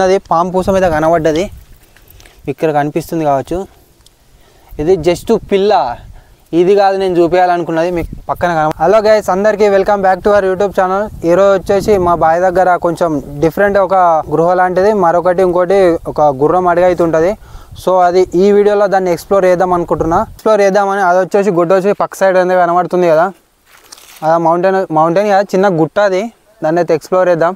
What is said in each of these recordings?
అది పాము పూస మీద కనబడ్డది, ఇక్కడ కనిపిస్తుంది కావచ్చు. ఇది జస్ట్ పిల్ల, ఇది కాదు నేను చూపించాలనుకున్నది మీకు పక్కన. హలో గైస్, అందరికీ welcome back to our YouTube channel. ఈరోజు వచ్చేసి మా బాయ్ దగ్గర కొంచెం డిఫరెంట్ ఒక గృహ లాంటిది, మరొకటి ఇంకోటి ఒక గుర్రం అడిగి అవుతుంటుంది. సో అది ఈ వీడియోలో దాన్ని ఎక్స్ప్లోర్ చేద్దాం అనుకుంటున్నా. ఎక్స్ప్లోర్ చేద్దామని అది వచ్చేసి గుడ్డ వచ్చి పక్క సైడ్ అనేది కనబడుతుంది కదా, అది మౌంటైన్ కదా, చిన్న గుట్ట అది, దాన్ని అయితే ఎక్స్ప్లోర్ చేద్దాం.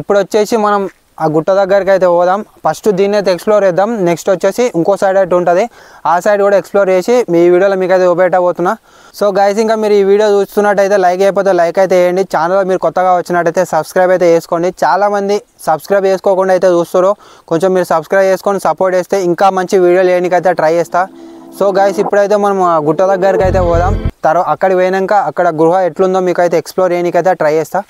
ఇప్పుడు వచ్చేసి మనం ఆ గుట్ట దగ్గరికి అయితే పోదాం. ఫస్ట్ దీన్ని అయితే ఎక్స్ప్లోర్ చేద్దాం. నెక్స్ట్ వచ్చేసి ఇంకో సైడ్ అయితే ఉంటుంది, ఆ సైడ్ కూడా ఎక్స్ప్లోర్ చేసి మీ వీడియోలో మీకు అయితే చూపెట్టబోతున్నా. సో గైస్, ఇంకా మీరు ఈ వీడియో చూస్తున్నట్టయితే లైక్ అయిపోతే లైక్ అయితే వేయండి. ఛానల్లో మీరు కొత్తగా వచ్చినట్టయితే సబ్స్క్రైబ్ అయితే చేసుకోండి. చాలామంది సబ్స్క్రైబ్ చేసుకోకుండా అయితే చూస్తారు, కొంచెం మీరు సబ్స్క్రైబ్ చేసుకొని సపోర్ట్ చేస్తే ఇంకా మంచి వీడియోలు వేయడానికి అయితే ట్రై చేస్తా. సో గైస్, ఇప్పుడైతే మనం ఆ గుట్ట దగ్గరికి అయితే పోదాం. అక్కడికి పోయినాక అక్కడ గృహ ఎట్లుందో మీకు అయితే ఎక్స్ప్లోర్ చేయడానికి అయితే ట్రై చేస్తా.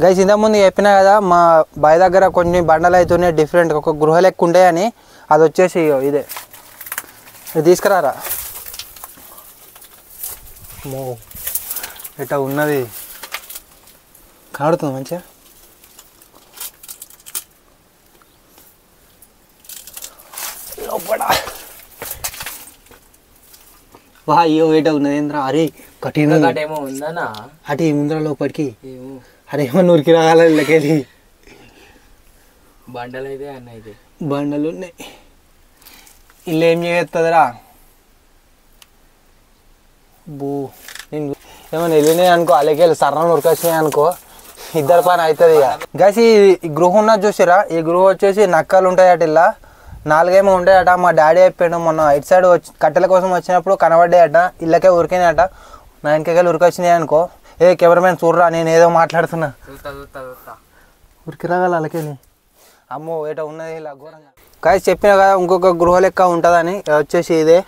గైస్, ఇంతకుముందు చెప్పినా కదా, మా బాయ్ దగ్గర కొన్ని బండలు అవుతున్నాయి డిఫరెంట్, ఒక గృహ లెక్క ఉంటాయని. అది వచ్చేసి ఇదే, ఇది తీసుకురారా. మో ఇట్లా ఉన్నది, కనబడుతుంది మంచిగా. వా అయ్యో ఏటో ఉన్నది ఏంద్రా. అరే కట్టేమో ఉందనా, అటు ఏముందిరా లోపలికి. అరే ఏమన్నా ఉరికి రాగాలి ఇళ్ళకెళ్ళి. బండలు అయితే అన్న అయితే బండలు ఉన్నాయి. ఇల్లు ఏం చేస్తుందిరా బూ. నేను ఏమన్నా వెళ్ళినాయి అనుకో, అల్లకెళ్ళి సర్రం ఉరికొచ్చినాయి అనుకో, ఇద్దరు పని అవుతుంది ఇక. గైస్, ఈ గృహం ఉన్నది చూసారా, ఈ గృహం వచ్చేసి నక్కలు ఉంటాయట, ఇలా 4 ఏమో ఉంటాయట. మా డాడీ చెప్పాడు మొన్న ఇటు సైడ్ కట్టెల కోసం వచ్చినప్పుడు కనబడ్డాయట, ఇళ్ళకే ఉరికినాయట. నా ఇంకెళ్ళి ఉరికొచ్చినాయి అనుకో, ఏ కెమెరామెన్ చూడరా నేను ఏదో మాట్లాడుతున్నా, ఉరికి రాగల అలాకేని. అమ్మో ఏటో ఉన్నది ఇలా ఘోరంగా. కాయ చెప్పినా కదా ఇంకొక గృహ లెక్క ఉంటుందని, వచ్చేసి ఇదే.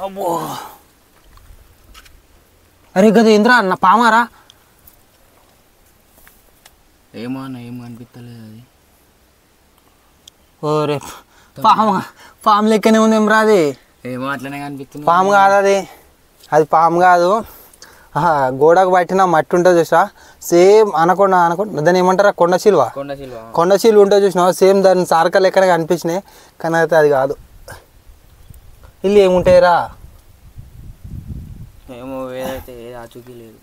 అమ్మో అరే కదా ఇంద్రా అన్న పామారా. ఏమో అన్న ఏమో అనిపిస్తలేదు అది. ఓరే పాము లెక్కనే ఉంది ఏం రాది. ఏమో అట్లనే కనిపిస్తుంది. పాము కాదు అది, అది పాము కాదు. గోడకు పట్టిన మట్టి ఉంటుంది చూసా, సేమ్ అనకొండ దాన్ని ఏమంటారా, కొండ సిల్వ ఉంటుంది చూసినా, సేమ్ దాని సారక లెక్కనే కనిపించినాయి. కానీ అయితే అది కాదు. ఇల్లు ఏముంటాయిరా, ఏమో ఏదైతే ఆచూకీ లేదు.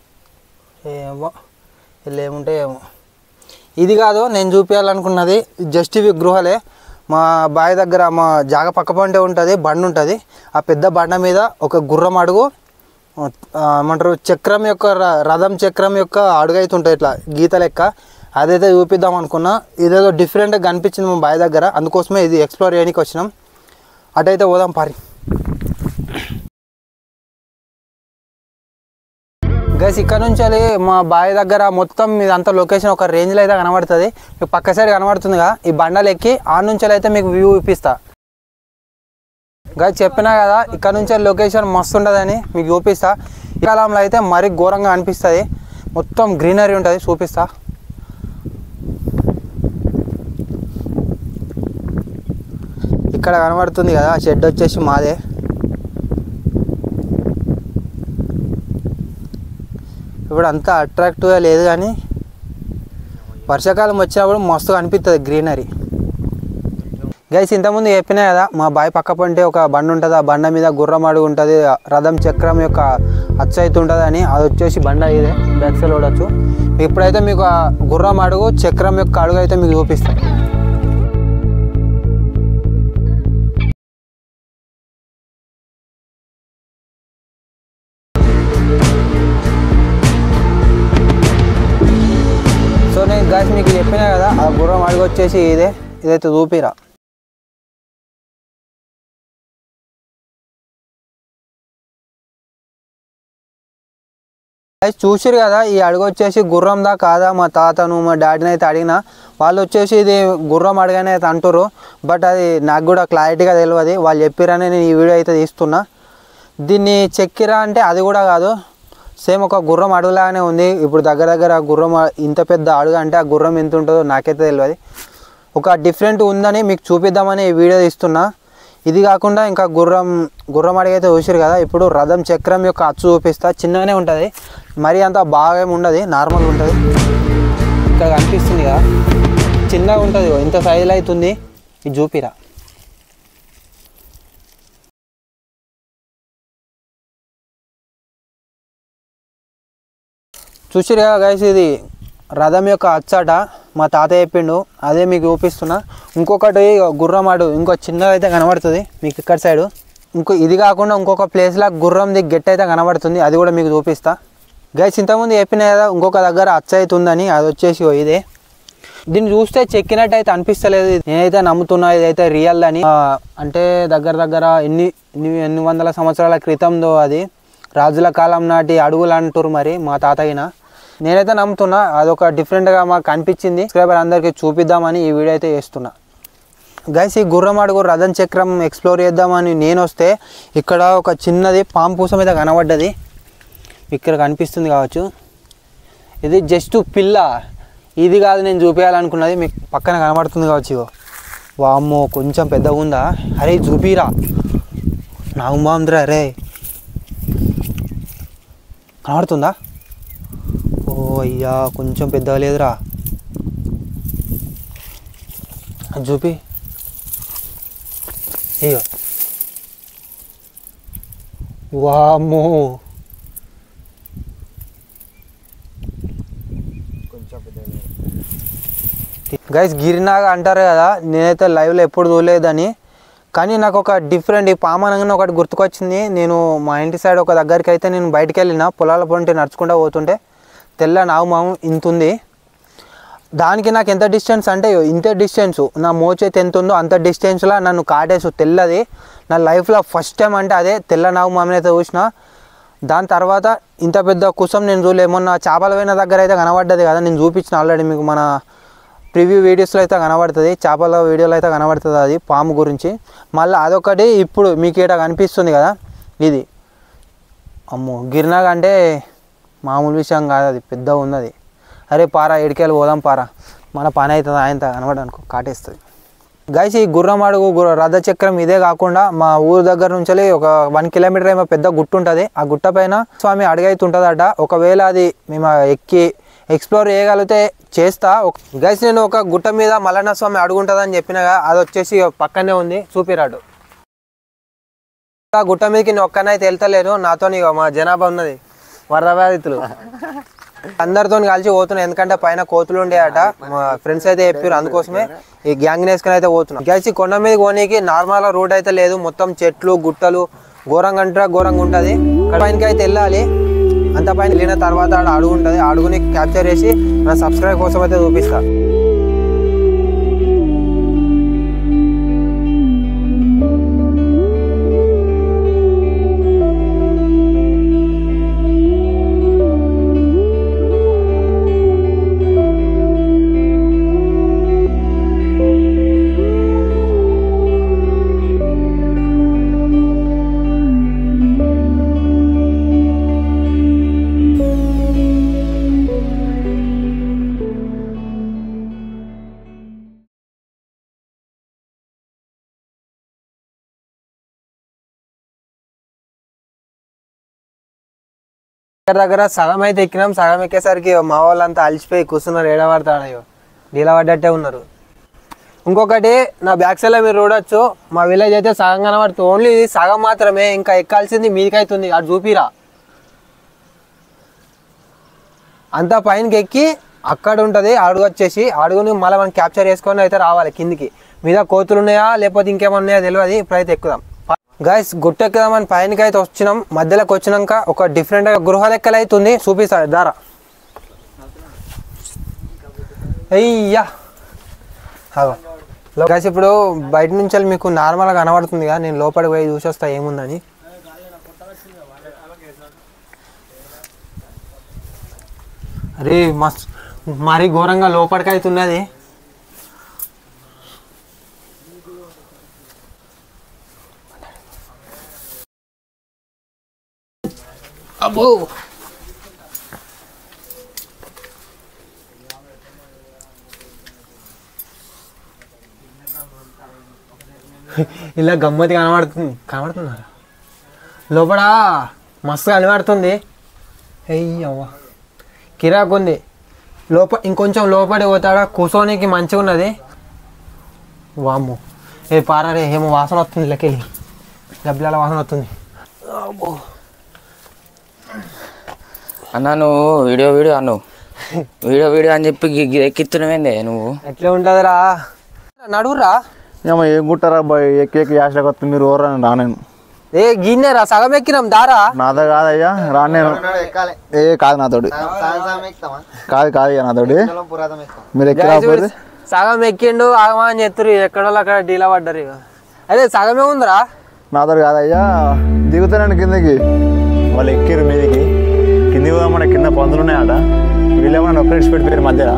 ఏమో ఇల్లు ఏముంటాయి ఏమో. ఇది కాదు నేను చూపించాలనుకున్నది, జస్ట్ ఇవి గృహలే. మా బావి దగ్గర మా జాగ పక్క పంటే ఉంటుంది, బండి ఉంటుంది. ఆ పెద్ద బండ మీద ఒక గుర్రం అడుగు, ఏమంటారు చక్రం యొక్క రథం చక్రం యొక్క అడుగు అయితే ఉంటుంది ఇట్లా గీత లెక్క. అదైతే చూపిద్దాం అనుకున్నా. ఇదేదో డిఫరెంట్గా కనిపించింది మా బావి దగ్గర, అందుకోసమే ఇది ఎక్స్ప్లోర్ చేయడానికి వచ్చినాం. అటైతే పోదాం పారి. గైస్, ఇక్కడ నుంచి మా బావి దగ్గర మొత్తం ఇదంతా లొకేషన్ ఒక రేంజ్లో అయితే కనబడుతుంది. మీకు పక్క సైడ్ కనబడుతుందిగా, ఈ బండలు ఎక్కి ఆ నుంచి అయితే మీకు వ్యూ చూపిస్తా. గైస్ చెప్పినా కదా, ఇక్కడ నుంచి లొకేషన్ మస్తు ఉంటుందని మీకు చూపిస్తా. ఈ కాలంలో అయితే మరీ ఘోరంగా అనిపిస్తుంది, మొత్తం గ్రీనరీ ఉంటుంది, చూపిస్తా. ఇక్కడ కనబడుతుంది కదా, షెడ్ వచ్చేసి మాదే. ఇప్పుడు అంతా అట్రాక్టివ్గా లేదు, కానీ వర్షాకాలం వచ్చినప్పుడు మస్తుగా అనిపిస్తుంది గ్రీనరీ. గైస్, ఇంతకుముందు చెప్పినా కదా, మా బావి పక్క పంటే ఒక బండి ఉంటుంది, ఆ బండ మీద గుర్రం అడుగు ఉంటుంది, రథం చక్రం యొక్క అచ్చు అయితే ఉంటుంది అని. అది వచ్చేసి బండ ఇదే, బ్యాక్ సైడ్ చూడవచ్చు. ఇప్పుడైతే మీకు ఆ గుర్రం అడుగు చక్రం యొక్క అడుగు అయితే మీకు చూపిస్తాను. సో నేను గైస్ మీకు చెప్పినా కదా, ఆ గుర్రం అడుగు వచ్చేసి ఇదైతే చూపిరా. చూసిరు కదా, ఈ అడుగు వచ్చేసి గుర్రందా కాదా, మా తాతను మా డాడీని అయితే అడిగిన, వాళ్ళు వచ్చేసి ఇది గుర్రం అడుగనే అయితే అంటారు. బట్ అది నాకు కూడా క్లారిటీగా తెలియదు, వాళ్ళు చెప్పిరని నేను ఈ వీడియో అయితే తీస్తున్నా. దీన్ని చెక్కిరా అంటే అది కూడా కాదు, సేమ్ ఒక గుర్రం అడుగులాగానే ఉంది. ఇప్పుడు దగ్గర గుర్రం ఇంత పెద్ద అడుగు అంటే ఆ గుర్రం ఎంత ఉంటుందో నాకైతే తెలియదు. ఒక డిఫరెంట్ ఉందని మీకు చూపిద్దామని ఈ వీడియో తీస్తున్నా. ఇది కాకుండా ఇంకా గుర్రం అడిగైతే చూసిరు కదా. ఇప్పుడు రథం చక్రం యొక్క అచ్చు చూపిస్తా. చిన్నగానే ఉంటుంది, మరి అంత బాగా ఏమి ఉండదు, నార్మల్గా ఉంటుంది. ఇక్కడ కనిపిస్తుంది కదా, చిన్నగా ఉంటుంది, ఇంత సైజులో అవుతుంది. ఇది చూపిరా. చూసిరు కదా గైస్, ఇది రథం యొక్క అచ్చాట. మా తాతయ్య చెప్పిండు, అదే మీకు చూపిస్తున్నా. ఇంకొకటి గుర్రమాడు, ఇంకో చిన్నది అయితే కనబడుతుంది మీకు ఇక్కడ సైడు. ఇది కాకుండా ఇంకొక ప్లేస్లో గుర్రంది గెట్ అయితే కనబడుతుంది, అది కూడా మీకు చూపిస్తా. గైస్ ఇంతకుముందు చెప్పిన కదా ఇంకొక దగ్గర అచ్చ అవుతుందని, అది వచ్చేసి ఇదే. దీన్ని చూస్తే చెక్కినట్టు అయితే అనిపిస్తలేదు. నేనైతే నమ్ముతున్నా ఇదైతే రియల్ అని. అంటే దగ్గర ఎన్ని వందల సంవత్సరాల క్రితందో, అది రాజుల కాలం నాటి అడుగులు అంటారు మరి మా తాతయ్యన. నేనైతే నమ్ముతున్నా, అదొక డిఫరెంట్గా మాకు అనిపించింది. సబ్స్క్రైబర్ అందరికీ చూపిద్దామని ఈ వీడియో అయితే చేస్తున్నా. గైస్ ఈ గుర్రం అడుగు రథం చక్రం ఎక్స్ప్లోర్ చేద్దామని నేను వస్తే ఇక్కడ ఒక చిన్నది పాము పూసం అయితే కనబడ్డది, ఇక్కడ కనిపిస్తుంది కావచ్చు. ఇది జస్ట్ పిల్ల, ఇది కాదు నేను చూపించాలనుకున్నది. మీకు పక్కన కనబడుతుంది కావచ్చు. ఇగో వామ్మో కొంచెం పెద్దగా ఉందా, అరే చూపిరా. నాకు బాగుందిరా. అరే కనబడుతుందా? ఓ అయ్యా కొంచెం పెద్దగా లేదురా, అది చూపి. అయ్యో వామ్మో గైస్ గిరినాగా అంటారు కదా, నేనైతే లైవ్లో ఎప్పుడు చూడలేదని. కానీ నాకు ఒక డిఫరెంట్ ఈ పాము అనగానే ఒకటి గుర్తుకొచ్చింది. నేను మా ఇంటి సైడ్ ఒక దగ్గరికి అయితే నేను బయటికి వెళ్ళిన, పొలాల పొంటి నడుచుకుంటూ పోతుంటే తెల్ల నాగుమాము ఇంత ఉంది. దానికి నాకు ఎంత డిస్టెన్స్ అంటే ఇంత డిస్టెన్సు, నా మోచేతి ఎంత ఉందో అంత డిస్టెన్స్లో నన్ను కాటేసు తెల్లది. నా లైఫ్లో ఫస్ట్ టైం అంటే అదే తెల్ల నాగుమామని అయితే చూసిన. దాని తర్వాత ఇంత పెద్ద కుసం నేను చూడలే. మొన్న చేపల వేన దగ్గర అయితే కనబడ్డది కదా, నేను చూపించిన ఆల్రెడీ మీకు, మన ప్రివ్యూ వీడియోస్లో అయితే కనబడుతుంది, చేపల వీడియోలో అయితే కనబడుతుంది అది పాము గురించి. మళ్ళీ అదొకటి ఇప్పుడు మీకు ఇక్కడ కనిపిస్తుంది కదా, ఇది అమ్మో గిరినాగా అంటే మామూలు విషయం కాదు, అది పెద్దగా ఉన్నది. అరే పారా ఎడికెళ్ళి పోదాం పారా, మన పని అవుతుంది ఆయన కనబడనుకో కాటేస్తుంది. గైస్ ఈ గుర్రం అడుగు రథ చక్రం ఇదే కాకుండా మా ఊరు దగ్గర నుంచి ఒక 1 కిలోమీటర్ ఏమో పెద్ద గుట్ట ఉంటుంది. ఆ గుట్ట పైన స్వామి అడుగైతే ఉంటుందట. ఒకవేళ అది మేము ఎక్కి ఎక్స్ప్లోర్ చేయగలిగితే చేస్తా. గైస్ నేను ఒక గుట్ట మీద మల్లన్న స్వామి అడుగు ఉంటుందని చెప్పినగా, అది వచ్చేసి పక్కనే ఉంది, చూపిరాడు. ఆ గుట్ట మీదకి నేను ఒక్కనైతే వెళ్తలేను, నాతో మా జనాభా ఉన్నది వరద బాధితులు అందరితో కలిసి పోతున్నా. ఎందుకంటే పైన కోతులు ఉండేయట, మా ఫ్రెండ్స్ అయితే చెప్పారు, అందుకోసమే ఈ గ్యాంగ్ వేసుకుని అయితే పోతున్నాం. గైస్ కొండ మీద పోనీకి నార్మల్ రోడ్ అయితే లేదు, మొత్తం చెట్లు గుట్టలు ఘోరంగా అంటే ఘోరంగా ఉంటుంది. పైనకి అయితే వెళ్ళాలి. అంత పైన వెళ్ళిన తర్వాత ఆడ అడుగు ఉంటుంది, అడుగుని క్యాప్చర్ చేసి నా సబ్స్క్రైబ్ కోసం అయితే చూపిస్తా. దగ్గర సగం అయితే ఎక్కినాం. సగం ఎక్కేసరికి మా వాళ్ళంతా అలిసిపోయి కూర్చున్నారు, ఏడబడతాడో నీలబడ్డట్టే ఉన్నారు. ఇంకొకటి నా బ్యాక్ సైడ్లో మీరు చూడొచ్చు, మా విలేజ్ అయితే సగం కనబడుతుంది, ఓన్లీ ఇది సగం మాత్రమే, ఇంకా ఎక్కాల్సింది మీదికైతుంది. అది చూపిరా. అంతా పైనకి ఎక్కి అక్కడ ఉంటుంది అడుగు వచ్చేసి, అడుగుని మళ్ళీ మనం క్యాప్చర్ చేసుకొని అయితే రావాలి కిందికి. మీద కోతులు ఉన్నాయా లేకపోతే ఇంకేమన్నాయో తెలియదు. ఇప్పుడైతే ఎక్కుదాం గైస్. గుట్ట ఎక్కుదామని పైనకి అయితే వచ్చినాం. మధ్యలోకి వచ్చినాక ఒక డిఫరెంట్ గృహ లెక్కలు అవుతుంది, చూపిస్తాడు దారా. అయ్యా గైస్ ఇప్పుడు బయట నుంచి మీకు నార్మల్గా కనబడుతుంది కదా, నేను లోపలికి పోయి చూసి వస్తా ఏముందని. అరే మస్తు మరీ ఘోరంగా లోపలికి అవుతున్నది. అబ్బో ఇలా గమ్మతి కనబడుతున్నారా లోపల మస్తు కనబడుతుంది. అయ్యవ్వ కిరాకు ఉంది. ఇంకొంచెం లోపడి పోతాడా కూర్చోనికి మంచిగా ఉన్నది. వామ్మో ఏ పారే ఏమో వాసన వస్తుంది, లెక్కెళ్ళి డబ్బుల వాసన వస్తుంది. అన్నా నువ్వు వీడియో అన్నావు వీడియో అని చెప్పి ఎక్కిస్తున్నావేందే నువ్వు? ఎట్లా ఉంటుందిరా నడువురా. ఏం కుట్టారా బాయ్, ఎక్కి యాసలకు వస్తుంది మీరు ఓర్రా రానేను. ఏ గిన్నెరా సగం ఎక్కినాం దారా. నాతో కాదయ్యా రానేను. ఏ కాదు నాతోటి కాదు నాతోటి మీరు ఎక్కి రాకపోతే. సగం ఎక్కిండు ఆగమా అని చెప్తారు, ఎక్కడో అక్కడ డీలా పడ్డారు. ఇక అదే సగమే ఉందిరా. నాతోటి కాదయ్యా, దిగుతానండి కిందకి. వాళ్ళు ఎక్కిరు మీదికి, కిందికి పోదామన్న కింద పందులు ఉన్నాయట. వీళ్ళేమన్నా ఒక్క ఇడిచి పెట్టిపోయారు మధ్యలో.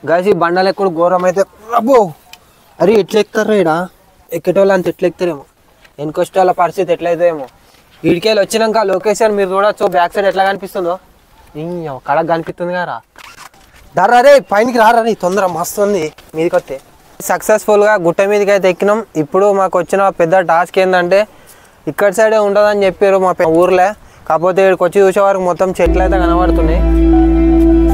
గాయస్ ఈ బండలు ఎక్కడ ఘోరం అయితే అబ్బో. అరే ఎట్లా ఎక్కుతారా ఇక్కడ, ఎక్కేటోళ్ళు అంత ఎట్లా ఎక్కుతారేమో, వెనుకొచ్చే వాళ్ళ పరిస్థితి ఎట్లయితేమో. వీడికెళ్ళి వచ్చినాక లొకేషన్ మీరు చూడొచ్చు, బ్యాక్ సైడ్ ఎట్లా కనిపిస్తుందో. కడకు కనిపిస్తుంది కదా. దారా రే పైనకి రారా రే, తొందర మస్తు ఉంది మీదకి వస్తే. సక్సెస్ఫుల్గా గుట్ట మీదకి అయితే ఎక్కినాం. ఇప్పుడు మాకు వచ్చిన పెద్ద టాస్క్ ఏంటంటే ఇక్కడ సైడే ఉంటుందని చెప్పారు మా ఊర్లో. కాకపోతే ఇక్కడికి వచ్చి చూసే వరకు మొత్తం చెట్లు అయితే కనబడుతున్నాయి.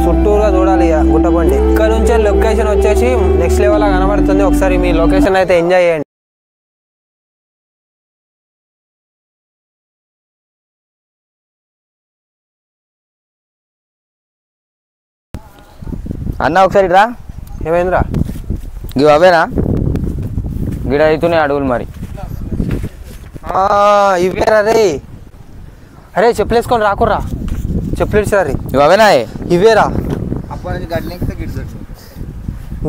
చుట్టూరుగా చూడాలి ఇక గుట్టబండి. ఇక్కడ నుంచి లొకేషన్ వచ్చేసి నెక్స్ట్ లెవెల్లో కనబడుతుంది. ఒకసారి మీ లొకేషన్ అయితే ఎంజాయ్ చేయండి. అన్న ఒకసారి రా. ఏమైందిరా? ఇవి అవేనా గిడ అవుతున్నాయి అడుగులు మరి. ఇవేరా రే. అరే చెప్పులు వేసుకొని రాకుర్రా, చెప్పులు ఇచ్చారు. ఇవి అవేనా? ఇవేరా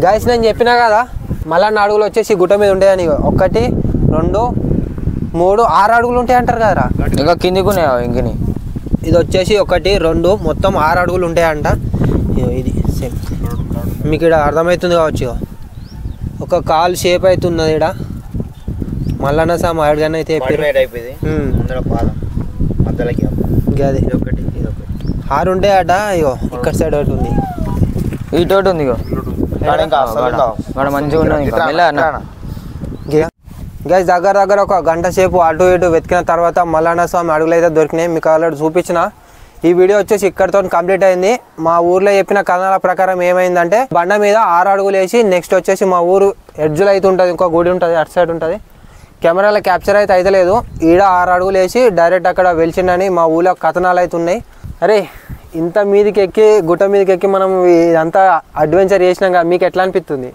గాయస్, నేను చెప్పినా కదా మళ్ళా అడుగులు వచ్చేసి గుట్ట మీద ఉంటాయని. 1 2 3 6 అడుగులు ఉంటాయి అంటారు కదరా. ఇంకా కిందికి ఉన్నాయా ఇంకని? ఇది వచ్చేసి 1 2 మొత్తం 6 అడుగులు ఉంటాయంట. ఇది సేమ్ మీకు ఇక్కడ అర్థమవుతుంది కావచ్చు. ఒక కాల్ షేప్ అవుతున్నది ఇక్కడ. మళ్ళా సామ్ అడగానే అయితే అది 6 ఉంటాయట. ఇగో ఇక్కడ సైడ్ ఒకటి ఉంది, ఇటోటి ఉంది. మంచిగా ఉన్నది. గైస్ దగ్గర ఒక గంట సేపు అటు ఇటు వెతికిన తర్వాత మల్లన్న స్వామి అడుగులు అయితే దొరికినాయి. మీకు ఆల్రెడీ చూపించిన. ఈ వీడియో వచ్చేసి ఇక్కడితో కంప్లీట్ అయింది. మా ఊర్లో చెప్పిన కథనాల ప్రకారం ఏమైందంటే బండ మీద 6 అడుగులు వేసి నెక్స్ట్ వచ్చేసి మా ఊరు ఎడ్జులు అయితే ఉంటుంది, ఇంకో గుడి ఉంటుంది అటు సైడ్ ఉంటుంది. కెమెరాలో క్యాప్చర్ అయితే లేదు. ఈడ 6 అడుగులు వేసి డైరెక్ట్ అక్కడ వెలిచిండని మా ఊళ్ళో కథనాలు అయితే ఉన్నాయి. అరే ఇంత మీదకి ఎక్కి గుట్ట మీదకి ఎక్కి మనం ఇదంతా అడ్వెంచర్ చేసినాం కదా, మీకు ఎట్లా అనిపిస్తుంది?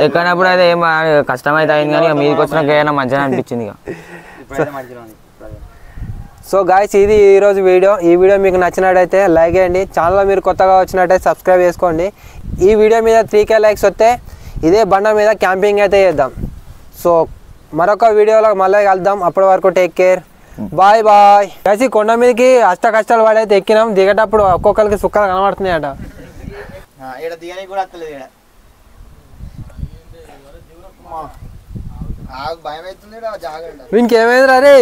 ఎక్కడప్పుడు అయితే ఏం కష్టమైతే అయింది కానీ మీదకి వచ్చినాక ఏమైనా మంచిగా అనిపించింది. సో గాయస్ ఇది ఈరోజు వీడియో. ఈ వీడియో మీకు నచ్చినట్టయితే లైక్ చేయండి. ఛానల్లో మీరు కొత్తగా వచ్చినట్టయితే సబ్స్క్రైబ్ చేసుకోండి. ఈ వీడియో మీద 3K లైక్స్ వస్తే ఇదే బండ మీద క్యాంపింగ్ అయితే చేద్దాం. సో మరొక వీడియోలో మళ్ళీ కలుద్దాం. అప్పటి వరకు టేక్ కేర్, బాయ్ బాయ్. కలిసి కొండ మీదకి అష్ట కష్టాలు పడైతే ఎక్కినాం. దిగేటప్పుడు ఒక్కొక్కరికి సుఖాలు కనబడుతున్నాయట. వీనికి ఏమైందిరా రే?